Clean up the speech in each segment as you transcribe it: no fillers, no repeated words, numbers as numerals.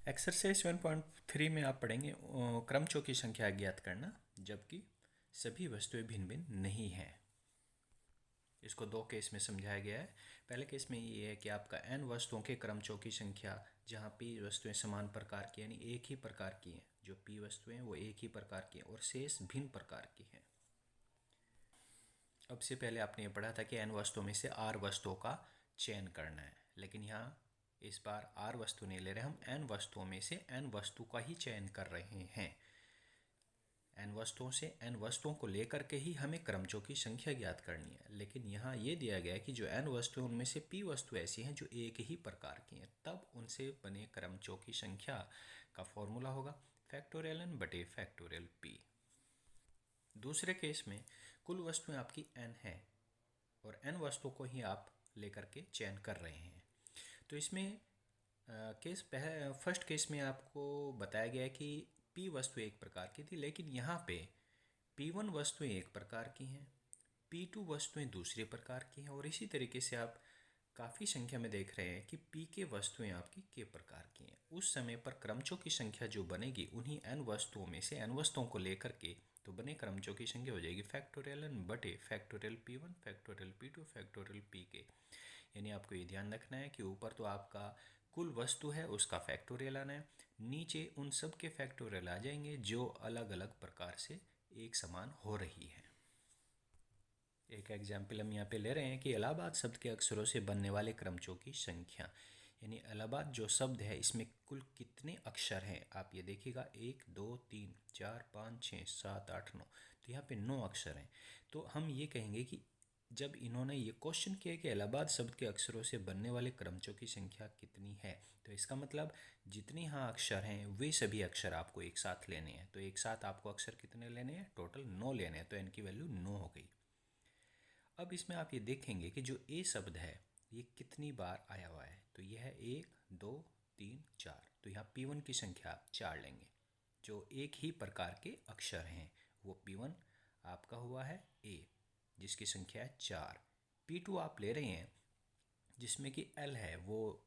Exercise 1.3 में आप पढ़ेंगे क्रमचों की संख्या ज्ञात करना जबकि सभी वस्तुएं भिन्न भिन्न नहीं हैं। इसको दो केस में समझाया गया है। पहले केस में ये है कि आपका n वस्तुओं के क्रमचों की संख्या जहाँ p वस्तुएं समान प्रकार की यानी एक ही प्रकार की हैं, जो p वस्तुएं हैं वो एक ही प्रकार की हैं और शेष भिन्न प्रकार की हैं। अब से पहले आपने ये पढ़ा था कि n वस्तुओं में से r वस्तुओं का चयन करना है, लेकिन यहाँ इस बार r वस्तु नहीं ले रहे, हम n वस्तुओं में से n वस्तु का ही चयन कर रहे हैं। n वस्तुओं से n वस्तुओं को लेकर के ही हमें क्रमचों की संख्या ज्ञात करनी है, लेकिन यहाँ ये दिया गया है कि जो n वस्तुएं उनमें से p वस्तु ऐसी हैं जो एक ही प्रकार की हैं, तब उनसे बने क्रमचों की संख्या का फॉर्मूला होगा फैक्टोरियल n बटे फैक्टोरियल p। दूसरे केस में कुल वस्तुएं आपकी n है और n वस्तुओं को ही आप लेकर के चयन कर रहे हैं। तो इसमें फर्स्ट केस में आपको बताया गया है कि p वस्तु एक प्रकार की थी, लेकिन यहाँ पे p1 वस्तुएं एक प्रकार की हैं, p2 वस्तुएं दूसरे प्रकार की हैं और इसी तरीके से आप काफ़ी संख्या में देख रहे हैं कि p के वस्तुएं आपकी k प्रकार की हैं। उस समय पर क्रमचों की संख्या जो बनेगी उन्हीं n वस्तुओं में से n वस्तुओं को लेकर के तो बने क्रमचों की संख्या हो जाएगी फैक्टोरियल n बटे factorial p1 factorial p2 factorial pk। यानी आपको ये ध्यान रखना है कि ऊपर तो आपका कुल वस्तु है उसका फैक्टोरियल आना है, नीचे उन सब के फैक्टोरियल आ जाएंगे जो अलग अलग प्रकार से एक समान हो रही है। एक एग्जाम्पल हम यहाँ पे ले रहे हैं कि इलाहाबाद शब्द के अक्षरों से बनने वाले क्रमचों की संख्या, यानी इलाहाबाद जो शब्द है इसमें कुल कितने अक्षर हैं आप ये देखिएगा 1 2 3 4 5 6 7 8 9, तो यहाँ पे 9 अक्षर हैं। तो हम ये कहेंगे कि जब इन्होंने ये क्वेश्चन किया कि इलाहाबाद शब्द के अक्षरों से बनने वाले क्रमचों की संख्या कितनी है, तो इसका मतलब जितने यहाँ अक्षर हैं वे सभी अक्षर आपको एक साथ लेने हैं। तो एक साथ आपको अक्षर कितने लेने हैं? टोटल 9 लेने हैं, तो n की वैल्यू 9 हो गई। अब इसमें आप ये देखेंगे कि जो ए शब्द है ये कितनी बार आया हुआ है, तो यह है 1 2 3 4, तो यहाँ p1 की संख्या आप 4 लेंगे। जो एक ही प्रकार के अक्षर हैं वो p1 आपका हुआ है a जिसकी संख्या है 4। p2 आप ले रहे हैं जिसमें कि l है, वो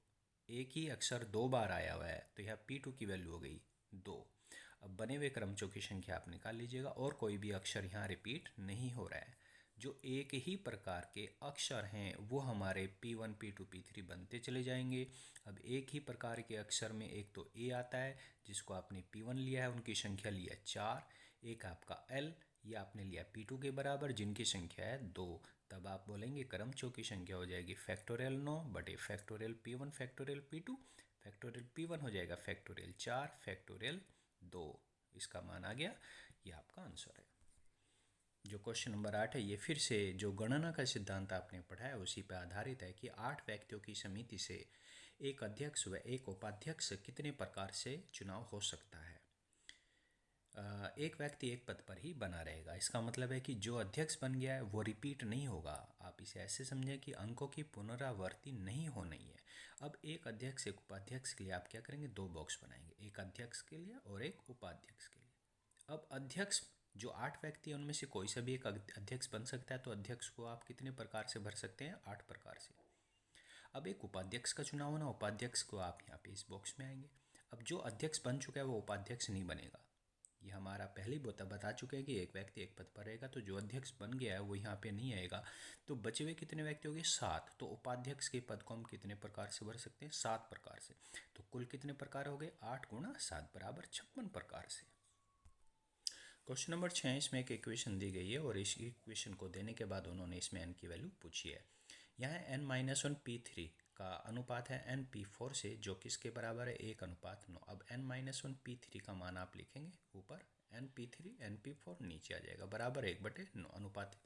एक ही अक्षर 2 बार आया हुआ है, तो यहाँ p2 की वैल्यू हो गई 2। अब बने हुए क्रमचों की संख्या आप निकाल लीजिएगा और कोई भी अक्षर यहाँ रिपीट नहीं हो रहा है। जो एक ही प्रकार के अक्षर हैं वो हमारे p1 p2 p3 बनते चले जाएंगे। अब एक ही प्रकार के अक्षर में एक तो a आता है जिसको आपने p1 लिया है, उनकी संख्या लिया 4, एक आपका l ये आपने लिया p2 के बराबर जिनकी संख्या है 2, तब आप बोलेंगे क्रमचों की संख्या हो जाएगी फैक्टोरियल 9 बटे factorial p1 factorial p2 factorial p1 हो जाएगा फैक्टोरियल 4 फैक्टोरियल 2। इसका मान आ गया, ये आपका आंसर है। जो क्वेश्चन नंबर 8 है ये फिर से जो गणना का सिद्धांत आपने पढ़ा है उसी पर आधारित है कि 8 व्यक्तियों की समिति से एक अध्यक्ष व एक उपाध्यक्ष कितने प्रकार से चुनाव हो सकता है। एक व्यक्ति एक पद पर ही बना रहेगा, इसका मतलब है कि जो अध्यक्ष बन गया है वो रिपीट नहीं होगा। आप इसे ऐसे समझें कि अंकों की पुनरावृत्ति नहीं होनी है। अब एक अध्यक्ष एक उपाध्यक्ष के लिए आप क्या करेंगे, 2 बॉक्स बनाएंगे, एक अध्यक्ष के लिए और एक उपाध्यक्ष के लिए। अब अध्यक्ष जो 8 व्यक्ति हैं उनमें से कोई सा भी एक अध्यक्ष बन सकता है, तो अध्यक्ष को आप कितने प्रकार से भर सकते हैं, 8 प्रकार से। अब एक उपाध्यक्ष का चुनाव होना, उपाध्यक्ष को आप यहाँ पे इस बॉक्स में आएंगे। अब जो अध्यक्ष बन चुका है वो उपाध्यक्ष नहीं बनेगा, ये हमारा पहले ही बता चुके हैं कि एक व्यक्ति एक पद पर रहेगा, तो जो अध्यक्ष बन गया है वो यहाँ पे नहीं आएगा। तो बचे हुए कितने व्यक्ति हो गए, 7, तो उपाध्यक्ष के पद को हम कितने प्रकार से भर सकते हैं, 7 प्रकार से। तो कुल कितने प्रकार हो गए, 8 गुणा 7 बराबर 56 प्रकार से। क्वेश्चन नंबर 6, इसमें एक इक्वेशन दी गई है और इस इक्वेशन को देने के बाद उन्होंने इसमें n की वैल्यू पूछी है। यहाँ n-1 p3 का अनुपात है n p4 से, जो किसके बराबर है 1:9। अब n-1 p3 का मान आप लिखेंगे ऊपर, n p3 n p4 नीचे आ जाएगा, बराबर 1/9 अनुपात।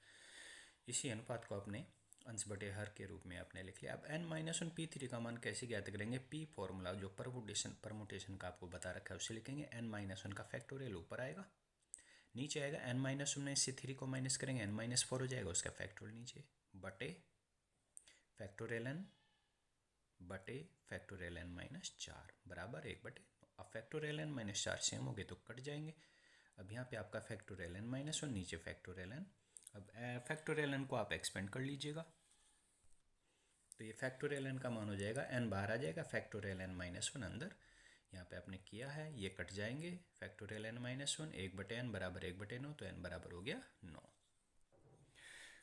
इसी अनुपात को अपने अंश बटे हर के रूप में आपने लिख लिया। अब n-1 p3 का मान कैसे ज्ञात करेंगे, p फॉर्मूला जो परमुटेशन का आपको बता रखा है उससे लिखेंगे। n-1 का फैक्टोरियल ऊपर आएगा, नीचे आएगा n-1 में से 3 को माइनस करेंगे n-4 हो जाएगा, उसका फैक्टोरियल नीचे बटे फैक्टोरियल n बटे फैक्टोरियल n-4 बराबर 1/9। अब फैक्टोरियल n-4 सेम हो गए तो कट जाएंगे। अब यहाँ पे आपका फैक्टोरियल n-1 नीचे फैक्टोरियल n। अब फैक्टोरियल n को आप एक्सपेंड कर लीजिएगा, तो ये फैक्टोरियल n का मान हो जाएगा, n बाहर आ जाएगा, फैक्टोरियल n-1 अंदर, यहाँ पे आपने किया है, ये कट जाएंगे, फैक्टोरियल n-1 1/n बराबर 1/9, तो n बराबर हो गया 9।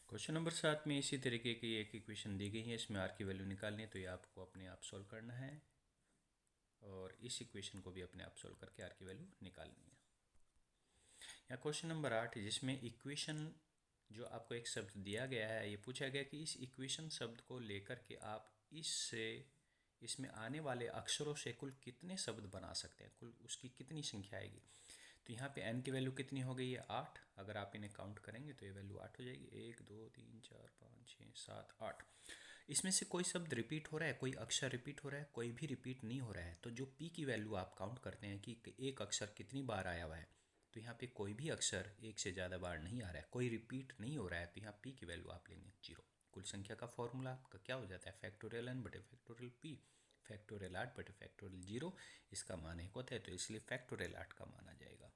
क्वेश्चन नंबर 7 में इसी तरीके की एक इक्वेशन दी गई है, इसमें r की वैल्यू निकालनी है, तो ये आपको अपने आप सॉल्व करना है और इस इक्वेशन को भी अपने आप सॉल्व करके r की वैल्यू निकालनी है। या क्वेश्चन नंबर 8 जिसमें इक्वेशन जो आपको एक शब्द दिया गया है, ये पूछा गया कि इस इक्वेशन शब्द को लेकर के आप इसमें आने वाले अक्षरों से कुल कितने शब्द बना सकते हैं, कुल उसकी कितनी संख्या आएगी। तो यहाँ पे n की वैल्यू कितनी हो गई है 8, अगर आप इन्हें काउंट करेंगे तो ये वैल्यू 8 हो जाएगी, 1 2 3 4 5 6 7 8। इसमें से कोई शब्द रिपीट हो रहा है, कोई अक्षर रिपीट हो रहा है, कोई भी रिपीट नहीं हो रहा है। तो जो p की वैल्यू आप काउंट करते हैं कि एक अक्षर कितनी बार आया हुआ है, तो यहाँ पे कोई भी अक्षर एक से ज़्यादा बार नहीं आ रहा है, कोई रिपीट नहीं हो रहा है, तो यहाँ p की वैल्यू आप लेंगे 0। कुल संख्या का फॉर्मूला आपका क्या हो जाता है, फैक्टोरियल n बटे फैक्टोरियल p, फैक्टोरियल 8 बटे फैक्टोरियल 0, इसका मान 1 होता है, तो इसलिए फैक्टोरियल 8 का मान आ जाएगा।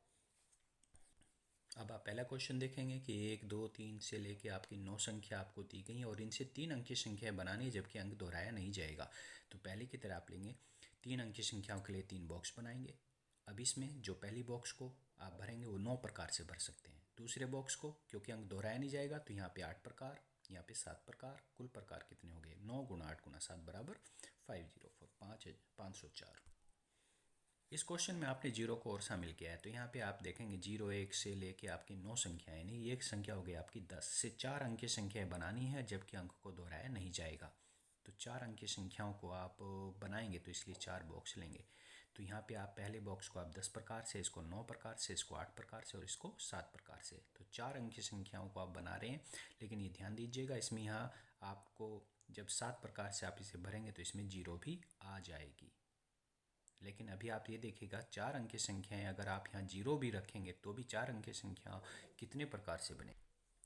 अब आप पहला क्वेश्चन देखेंगे कि 1 2 3 से लेके आपकी 9 संख्या आपको दी गई है और इनसे 3 अंक की संख्या बनानी है, जबकि अंक दोहराया नहीं जाएगा। तो पहले की तरह आप लेंगे 3 अंक की संख्याओं के लिए 3 बॉक्स बनाएंगे। अब इसमें जो पहली बॉक्स को आप भरेंगे वो 9 प्रकार से भर सकते हैं। दूसरे बॉक्स को क्योंकि अंक दोहराया नहीं जाएगा तो यहाँ पे 8 प्रकार, यहाँ पे 7 प्रकार, कुल प्रकार कितने हो गए 9 गुणा 8 गुणा 7 बराबर 504 504। इस क्वेश्चन में आपने 0 को और शामिल किया है, तो यहाँ पे आप देखेंगे 0 1 से लेके आपकी 9 संख्याएं, नहीं एक संख्या हो गई आपकी 10 से 4 अंक की संख्याएं बनानी है, जबकि अंक को दोहराया नहीं जाएगा। तो 4 अंक की संख्याओं को आप बनाएंगे तो इसलिए 4 बॉक्स लेंगे। तो यहाँ पे आप पहले बॉक्स को आप 10 प्रकार से, इसको 9 प्रकार से, इसको 8 प्रकार से और इसको 7 प्रकार से, तो 4 अंक की संख्याओं को आप बना रहे हैं। लेकिन ये ध्यान दीजिएगा, इसमें यहाँ आपको जब 7 प्रकार से आप इसे भरेंगे तो इसमें 0 भी आ जाएगी। लेकिन अभी आप ये देखिएगा 4 अंक की संख्याएं अगर आप यहाँ 0 भी रखेंगे तो भी 4 अंक की संख्या कितने प्रकार से बने,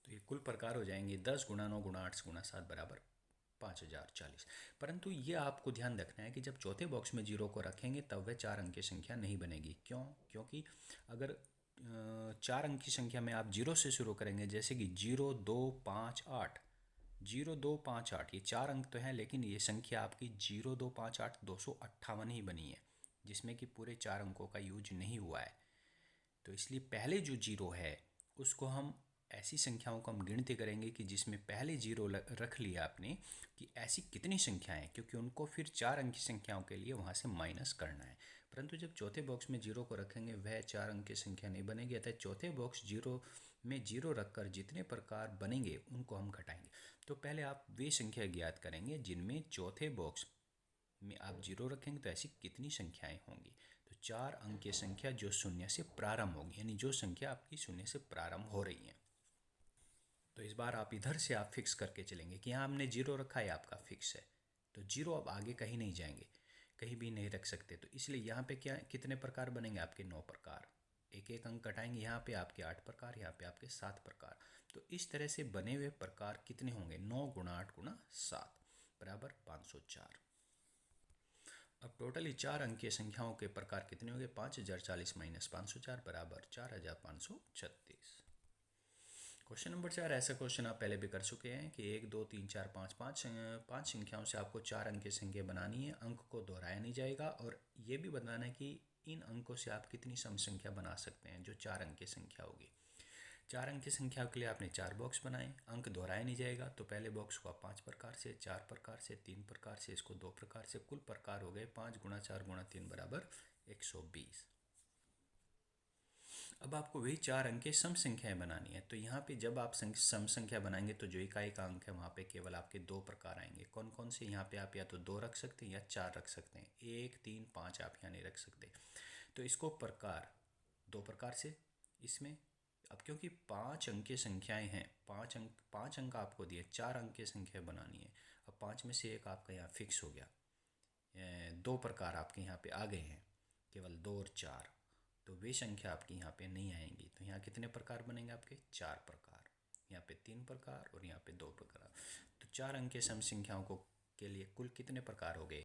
तो ये कुल प्रकार हो जाएंगे 10 गुणा 9 गुणा 8 गुणा 7 बराबर 5040। परंतु ये आपको ध्यान रखना है कि जब चौथे बॉक्स में 0 को रखेंगे तब वह 4 अंक की संख्या नहीं बनेगी। क्यों? क्योंकि अगर 4 अंक की संख्या में आप 0 से शुरू करेंगे, जैसे कि 0 2 5 8, 0 2 5 8, ये 4 अंक तो हैं, लेकिन ये संख्या आपकी 0 2 5 8 258 ही बनी है, जिसमें कि पूरे 4 अंकों का यूज नहीं हुआ है। तो इसलिए पहले जो 0 है उसको हम ऐसी संख्याओं को हम गिनती करेंगे कि जिसमें पहले 0 रख लिया आपने कि ऐसी कितनी संख्याएं, क्योंकि उनको फिर 4 अंक की संख्याओं के लिए वहाँ से माइनस करना है। परंतु जब चौथे बॉक्स में 0 को रखेंगे वह 4 अंक की संख्या नहीं बनेगी, अतः चौथे बॉक्स 0 में 0 रखकर जितने प्रकार बनेंगे उनको हम घटाएंगे। तो पहले आप वे संख्या ज्ञात करेंगे जिनमें चौथे बॉक्स में आप 0 रखेंगे तो ऐसी कितनी संख्याएं होंगी। तो 4 अंक की संख्या जो शून्य से प्रारंभ होगी, यानी जो संख्या आपकी शून्य से प्रारंभ हो रही है। तो इस बार आप इधर से आप फिक्स करके चलेंगे कि यहाँ हमने 0 रखा है, आपका फिक्स है, तो 0 अब आगे कहीं नहीं जाएंगे, कहीं भी नहीं रख सकते। तो इसलिए यहाँ पे क्या कितने प्रकार बनेंगे आपके 9 प्रकार, एक एक अंक कटाएंगे, यहाँ पे आपके 8 प्रकार, यहाँ पे आपके 7 प्रकार। तो इस तरह से बने हुए प्रकार कितने होंगे 9 गुणा 8 गुणा 7 बराबर 504। अब टोटली 4 अंक की संख्याओं के प्रकार कितने होंगे 5040 माइनस 504 बराबर 4536। क्वेश्चन नंबर 4, ऐसा क्वेश्चन आप पहले भी कर चुके हैं कि 1 2 3 4 5 पाँच संख्याओं से आपको 4 अंक की संख्या बनानी है, अंक को दोहराया नहीं जाएगा, और ये भी बताना है कि इन अंकों से आप कितनी सम संख्या बना सकते हैं जो 4 अंक की संख्या होगी। 4 अंक की संख्या के लिए आपने 4 बॉक्स बनाए, अंक दोहराया नहीं जाएगा, तो पहले बॉक्स को आप 5 प्रकार से, 4 प्रकार से, 3 प्रकार से, इसको 2 प्रकार से, कुल प्रकार हो गए 5 गुणा 4 गुणा 3 बराबर 120। अब आपको वही 4 अंक की सम संख्याएं बनानी है। तो यहाँ पे जब आप सम संख्या बनाएंगे तो जो इकाई का अंक है वहाँ पे केवल आपके 2 प्रकार आएंगे। कौन कौन से? यहाँ पे आप या तो 2 रख सकते हैं या 4 रख सकते हैं, 1 3 5 आप यहाँ नहीं रख सकते। तो इसको प्रकार 2 प्रकार से इसमें, अब क्योंकि 5 अंक की संख्याएं हैं, 5 अंक आपको दिए, 4 अंक की संख्या बनानी है। अब 5 में से एक आपका यहाँ फिक्स हो गया, 2 प्रकार आपके यहाँ पे आ गए हैं, केवल 2 और 4, तो वे संख्या आपकी यहाँ पे नहीं आएंगी। तो यहाँ कितने प्रकार बनेंगे आपके 4 प्रकार, यहाँ पे 3 प्रकार और यहाँ पे 2 प्रकार। तो 4 अंक के सम संख्याओं को के लिए कुल कितने प्रकार हो गए